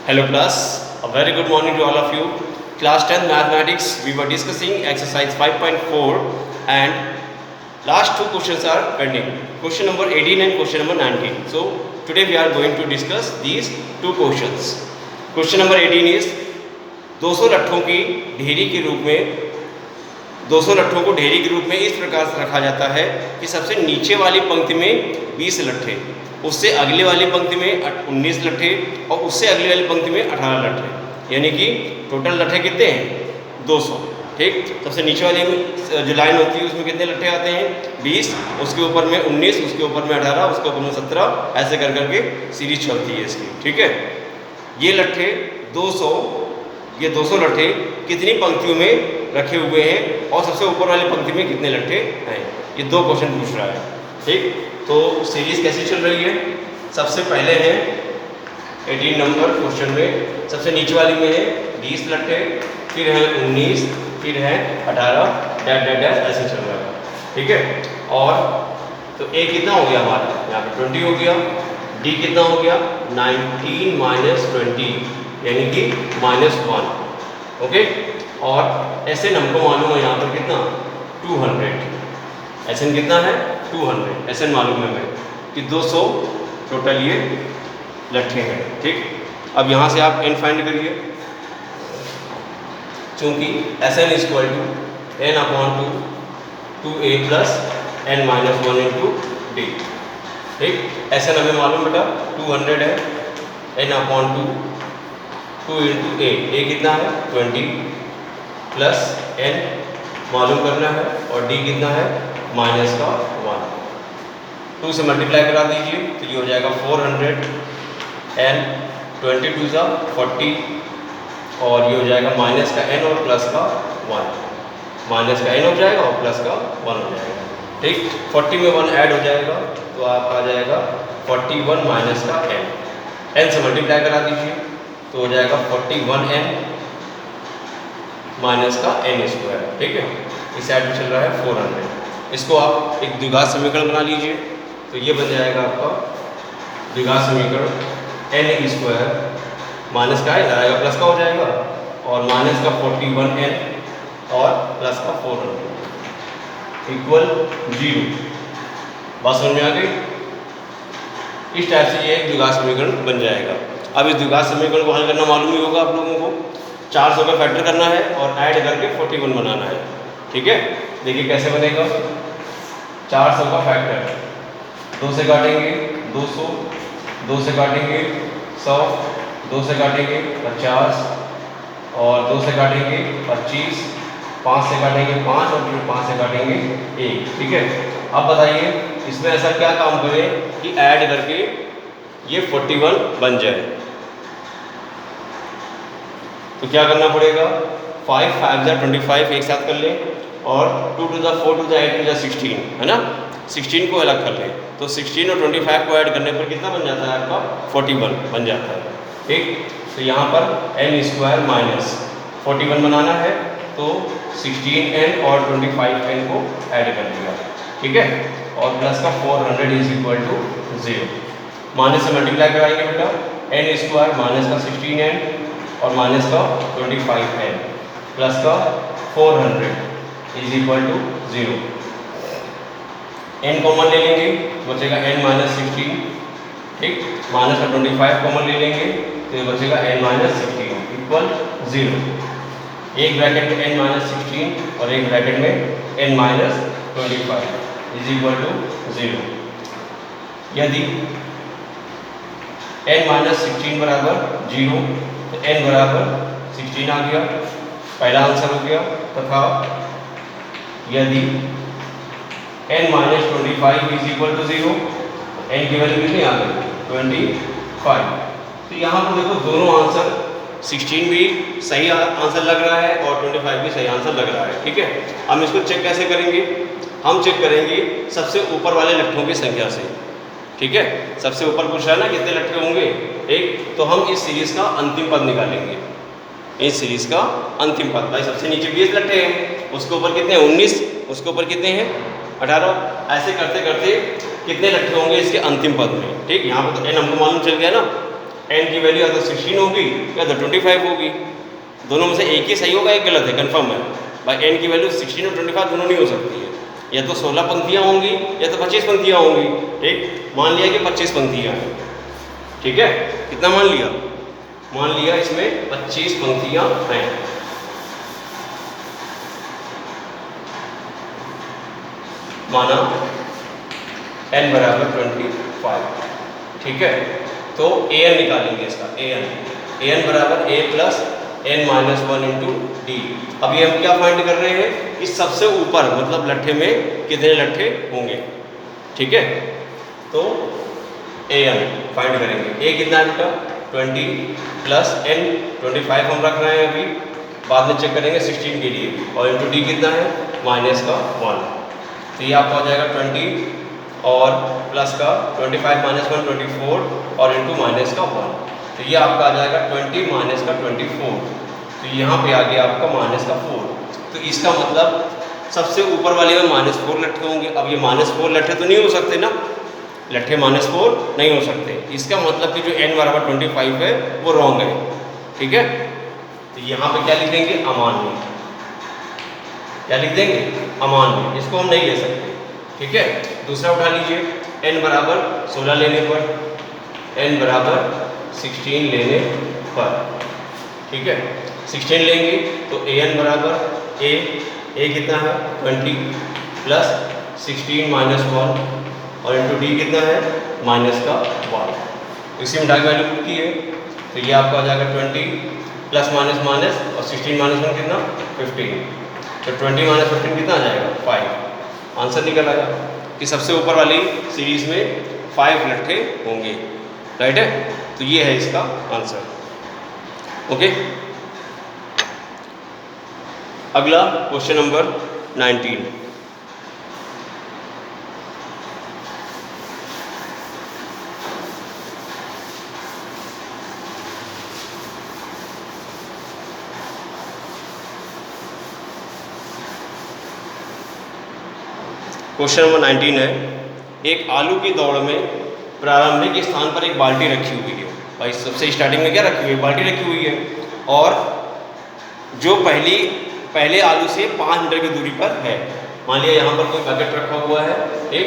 Hello class, a very good morning to all of you. Class 10 mathematics, we were discussing exercise 5.4 and last two questions are pending. Question number 18 and question number 19. So today we are going to discuss these two questions. Question number 18 is 200 लट्ठों की ढेरी के रूप में 200 लट्ठों को ढेरी के रूप में इस प्रकार से रखा जाता है कि सबसे नीचे वाली पंक्ति में 20 लट्ठे, उससे अगले वाली पंक्ति में 19 लट्ठे और उससे अगली वाली पंक्ति में 18 लट्ठे, यानी कि टोटल लट्ठे कितने हैं 200। ठीक, सबसे नीचे वाली में जो लाइन होती है उसमें कितने लट्ठे आते हैं 20, उसके ऊपर में 19, उसके ऊपर में 18, उसके ऊपर में 17, ऐसे कर करके सीरीज चलती है इसकी। ठीक है, ये लट्ठे 200 लट्ठे कितनी पंक्तियों में रखे हुए हैं और सबसे ऊपर वाली पंक्ति में कितने लट्ठे हैं, ये दो क्वेश्चन पूछ रहा है। ठीक, तो सीरीज कैसी चल रही है, सबसे पहले है 18 नंबर क्वेश्चन में सबसे नीचे वाली में है 20 लट्ठे, फिर है 19, फिर है 18, डैश डैश डैश ऐसे चल रहा है। ठीक है, और तो ए कितना हो गया हमारा, यहाँ पे 20 हो गया, डी कितना हो गया 19 माइनस 20 यानी कि -1। ओके, और एस एन हमको मालूम है यहाँ पर कितना 200, एस एन कितना है 200, एस एन मालूम है हमें कि 200 टोटल ये लट्ठे हैं। ठीक, अब यहाँ से आप एन फाइंड करिए, चूँकि S n equal to n upon 2 a plus n minus 1 into D. ठीक, एस एन हमें मालूम बेटा 200 है, n अपॉन 2 इंटू ए कितना है 20 प्लस n मालूम करना है और d कितना है -1। 2 से मल्टीप्लाई करा दीजिए तो ये हो जाएगा 400 n 22 सा 40 और ये हो जाएगा माइनस का n और प्लस का 1, माइनस का n हो जाएगा और प्लस का 1 हो जाएगा। ठीक, 40 में 1 ऐड हो जाएगा तो आपका आ जाएगा 41 माइनस का n से मल्टीप्लाई करा दीजिए तो हो जाएगा 41n माइनस का n स्क्वायर। ठीक है, इस साइड में चल रहा है 400, इसको आप एक द्विघात समीकरण बना लीजिए तो ये बन जाएगा आपका द्विघात समीकरण n स्क्वायर माइनस का आएगा प्लस का हो जाएगा और माइनस का 41n और प्लस का 400 इक्वल 0। बात समझ में आ गई? इस टाइप से ये एक द्विघात समीकरण बन जाएगा। अब इस द्विघात समीकरण को हल करना मालूम ही होगा आप लोगों को, 400 का फैक्टर करना है और ऐड करके 41 बनाना है। ठीक है, देखिए कैसे बनेगा। 400 का फैक्टर 2 से काटेंगे 200, 2 से काटेंगे 100, 2 से काटेंगे 50 और 2 से काटेंगे 25, 5 से काटेंगे 5 और फिर 5 से काटेंगे 1। ठीक है, अब बताइए इसमें ऐसा क्या काम करें कि ऐड करके ये 41 बन जाए। तो क्या करना पड़ेगा, 5 5 25 एक साथ कर लें और 2 to the 4 to the 8 to the 16 है ना, 16 को अलग कर लें तो 16 और 25 को ऐड करने पर कितना बन जाता है आपका 41 बन जाता है। ठीक, तो यहाँ पर n स्क्वायर माइनस 41 बनाना है तो 16n और 25n को ऐड कर दिया। ठीक है, और प्लस का 400 इज इक्वल टू 0, माइनस से मल्टीप्लाई कराएंगे बेटा, n स्क्वायर माइनस का 16n और माइनस का 25n प्लस का 400 is equal to 0। n common ले लेंगे तो बचेगा n माइनस 16। ठीक, माइनस का 25 कॉमन ले लेंगे तो ये बचेगा n माइनस 16 इक्वल 0। एक ब्रैकेट में n माइनस 16 और एक ब्रैकेट में n minus 25 is equal to 0। यदि n माइनस 16 बराबर 0 तो n बराबर 16 आ गया, पहला आंसर हो गया। तथा यदि n minus 25 is equal to 0 तो n की वैल्यू कितनी आ गई 25। तो यहाँ पर देखो दोनों आंसर 16 भी सही आंसर लग रहा है और 25 भी सही आंसर लग रहा है। ठीक है, हम इसको चेक कैसे करेंगे, हम चेक करेंगे सबसे ऊपर वाले लट्ठों की संख्या से। ठीक है, सबसे ऊपर पूछ रहा है ना कितने लट्ठे होंगे एक, तो हम इस सीरीज का अंतिम पद निकालेंगे। इस सीरीज का अंतिम पद, भाई सबसे नीचे 20 लट्ठे हैं, उसके ऊपर कितने हैं 19, उसके ऊपर कितने हैं 18, ऐसे करते करते कितने लट्ठे होंगे इसके अंतिम पद में। ठीक, यहाँ पर तो n हमको मालूम चल गया ना, एन की वैल्यू या तो 16 होगी या तो 25 होगी, दोनों में से एक ही सही होगा, एक गलत है, कंफर्म है भाई। एन की वैल्यू 16 और 25 दोनों नहीं हो सकती है, या तो 16 पंक्तियाँ होंगी या तो 25 पंक्तियाँ होंगी। ठीक, मान लिया कि 25 पंक्तियाँ हैं। ठीक है, कितना मान लिया? मान लिया इसमें 25 पंक्तियाँ हैं। माना n बराबर 25। ठीक है, तो an निकालेंगे इसका, an बराबर a plus n minus 1 into D. अब ये हम क्या फाइंड कर रहे हैं? इस सबसे ऊपर मतलब लट्ठे में कितने लट्ठे होंगे। ठीक है, तो an फाइंड करेंगे। a कितना है बेटा? 20 प्लस n 25 हम रख रहे हैं अभी, बाद में चेक करेंगे 16 के लिए, और इंटू डी कितना है? माइनस का 1। तो ये आपका हो जाएगा 20 और प्लस का 25 माइनस 1 24 और इंटू माइनस का 1। तो ये आपका आ जाएगा 20 माइनस का 24। तो यहाँ पे आ गया आपका माइनस का 4। तो इसका मतलब सबसे ऊपर वाले में -4 लट्ठे होंगे। अब ये -4 लट्ठे तो नहीं हो सकते ना, लट्ठे -4 नहीं हो सकते। इसका मतलब कि जो n बराबर 25 है वो रॉन्ग है। ठीक है, तो यहाँ पे क्या लिख देंगे? अमान्य। क्या लिख देंगे? अमान्य। इसको हम नहीं ले सकते। ठीक है, दूसरा उठा लीजिए। n बराबर 16 लेने पर, n बराबर 16 लेने पर, ठीक है 16 लेंगे तो an बराबर a कितना है? 20 प्लस 16 माइनस 1 और इंटू डी कितना है? माइनस का 1। इसी में डायरेक्ट वैल्यू की है, तो ये आपका आ जाएगा 20 प्लस माइनस माइनस और 16 माइनस 1 कितना? 15। तो 20 माइनस 15 कितना आ जाएगा? 5। आंसर निकल आया कि सबसे ऊपर वाली सीरीज में 5 लट्ठे होंगे। राइट है, तो ये है इसका आंसर। ओके, अगला क्वेश्चन नंबर 19। क्वेश्चन नंबर 19 है, एक आलू की दौड़ में प्रारंभिक स्थान पर एक बाल्टी रखी हुई है। भाई सबसे स्टार्टिंग में क्या रखी हुई है? बाल्टी रखी हुई है, और जो पहले आलू से 5 मीटर की दूरी पर है। मान लिया यहाँ पर कोई बकेट रखा हुआ है, ठीक,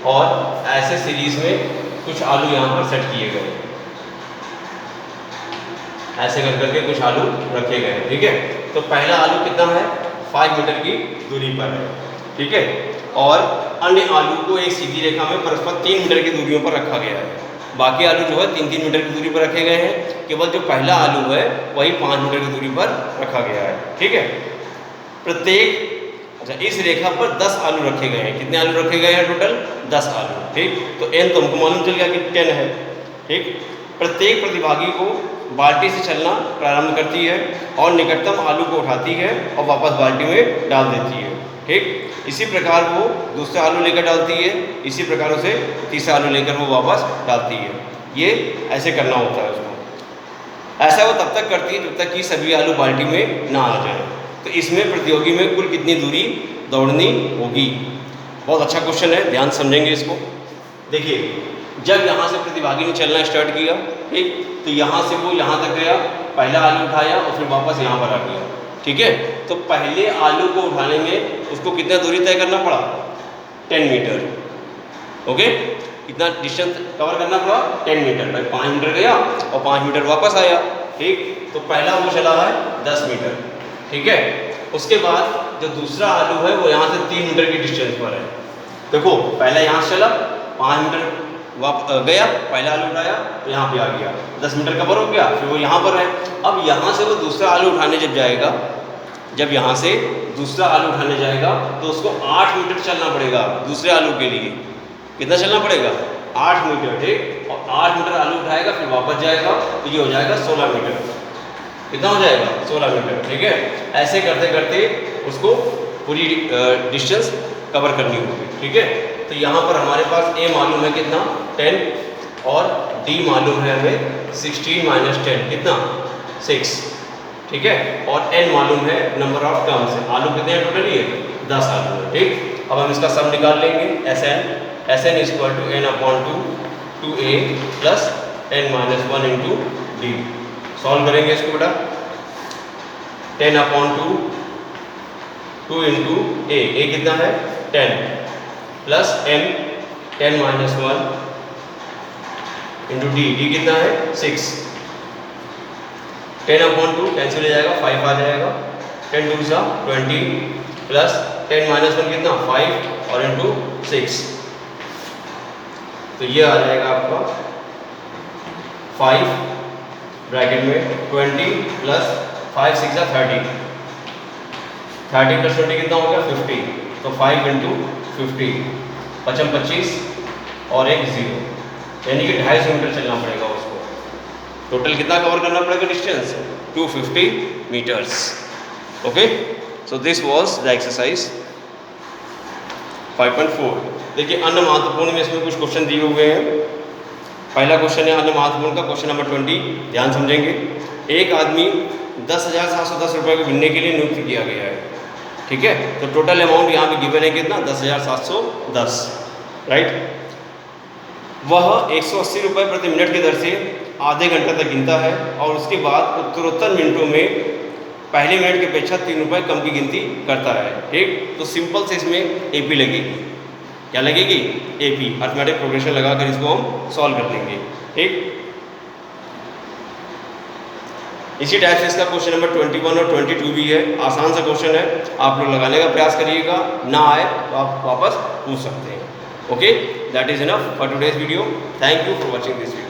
और ऐसे सीरीज में कुछ आलू यहाँ पर सेट किए गए, ऐसे कर करके कुछ आलू रखे गए। ठीक है, तो पहला आलू कितना है? 5 मीटर की दूरी पर है। ठीक है, और अन्य आलू को एक सीधी रेखा में परस्पर 3 मीटर की दूरियों पर रखा गया है। बाकी आलू जो है 3-3 मीटर की दूरी पर रखे गए हैं, केवल जो पहला आलू है वही 5 मीटर की दूरी पर रखा गया है। ठीक है, प्रत्येक इस रेखा पर 10 आलू रखे गए हैं। कितने आलू रखे गए हैं? टोटल 10 आलू। ठीक, तो n तो हमको मालूम चल गया कि 10 है। ठीक, प्रत्येक प्रतिभागी को बाल्टी से चलना प्रारंभ करती है और निकटतम आलू को उठाती है और वापस बाल्टी में डाल देती है। ठीक, इसी प्रकार वो दूसरा आलू लेकर डालती है, इसी प्रकार उसे तीसरा आलू लेकर वो वापस डालती है। ये ऐसे करना होता है उसको। ऐसा वो तब तक करती है जब तक कि सभी आलू बाल्टी में ना आ जाए। तो इसमें प्रतियोगी में कुल कितनी दूरी दौड़नी होगी? बहुत अच्छा क्वेश्चन है, ध्यान समझेंगे इसको। देखिए, जब यहाँ से प्रतिभागी ने चलना स्टार्ट किया, ठीक, तो यहाँ से वो यहाँ तक गया, पहला आलू उठाया और फिर वापस यहाँ पर आ गया। ठीक है, तो पहले आलू को उठाने में उसको कितना दूरी तय करना पड़ा? 10 मीटर। ओके, कितना डिस्टेंस कवर करना पड़ा? 10 मीटर। भाई 5 मीटर गया और 5 मीटर वापस आया। ठीक, तो पहला वो चला है 10 मीटर। ठीक है, उसके बाद जो दूसरा आलू है वो यहाँ से 3 मीटर की डिस्टेंस पर है। देखो, पहला यहाँ से चला, 5 मीटर गया, पहला आलू उठाया तो यहाँ पे आ गया, 10 मीटर कवर हो गया, फिर वो यहाँ पर है। अब यहाँ से वो दूसरा आलू उठाने जब जाएगा, जब यहाँ से दूसरा आलू उठाने जाएगा तो उसको 8 मीटर चलना पड़ेगा। दूसरे आलू के लिए कितना चलना पड़ेगा? 8 मीटर। ठीक, और 8 मीटर आलू उठाएगा फिर वापस जाएगा, तो ये हो जाएगा 16 मीटर। कितना हो जाएगा? 16 मीटर। ठीक है, ऐसे करते करते उसको पूरी डिस्टेंस कवर करनी होगी। ठीक है, तो यहाँ पर हमारे पास a मालूम है कितना? 10, और d मालूम है हमें 16 माइनस 10 कितना? 6। ठीक है, और n मालूम है नंबर ऑफ टर्म्स है। आलू कितने हैं टोटल? ये 10 आलू है। ठीक, अब हम इसका सम निकाल लेंगे। Sn is equal to n upon 2 2a plus n-1 into D. Solve करेंगे इसको बेटा। 10/2 2 इंटू ए कितना है 10 प्लस m 10-1 इंटू डी कितना है 6। 10/2 कैंसिल हो जाएगा, 5 आ जाएगा, 10 2 सा 20 प्लस 10-1 कितना 5 और इंटू 6, तो ये आ जाएगा आपका 5 ब्रैकेट में 20 प्लस 5 6 30, 30 प्लस 20 कितना हो गया 50, तो 5 इंटू 50 55 25 और एक 0, यानी कि 250 मीटर चलना पड़ेगा उसको। टोटल कितना कवर करना पड़ेगा distance 250 metres. Okay, so this was the exercise 5.4। देखिए अन्य महत्वपूर्ण में इसमें कुछ क्वेश्चन दिए हुए हैं। पहला क्वेश्चन है अन्य महत्वपूर्ण का, क्वेश्चन नंबर 20, ध्यान समझेंगे। एक आदमी 10,710 रुपये को गिनने के लिए नियुक्त किया गया है, ठीक है। तो टोटल अमाउंट यहाँ पे गिवन है कितना 10,710, राइट। वह 180 रुपये प्रति मिनट की दर से आधे घंटे तक गिनता है और उसके बाद उत्तरोत्तर मिनटों में पहले मिनट की अपेक्षा 3 रुपये कम की गिनती करता है, ठीक। तो सिंपल से इसमें एपी लगेगी, क्या लगेगी एपी, अर्थमेटिक प्रोग्रेशन लगाकर इसको हम सॉल्व कर लेंगे, ठीक। इसी टाइप से इसका क्वेश्चन नंबर 21 और 22 भी है, आसान सा क्वेश्चन है, आप लोग लगाने का प्रयास करिएगा, ना आए तो आप वापस पूछ सकते हैं। Okay, that is enough for today's video. Thank you for watching this video.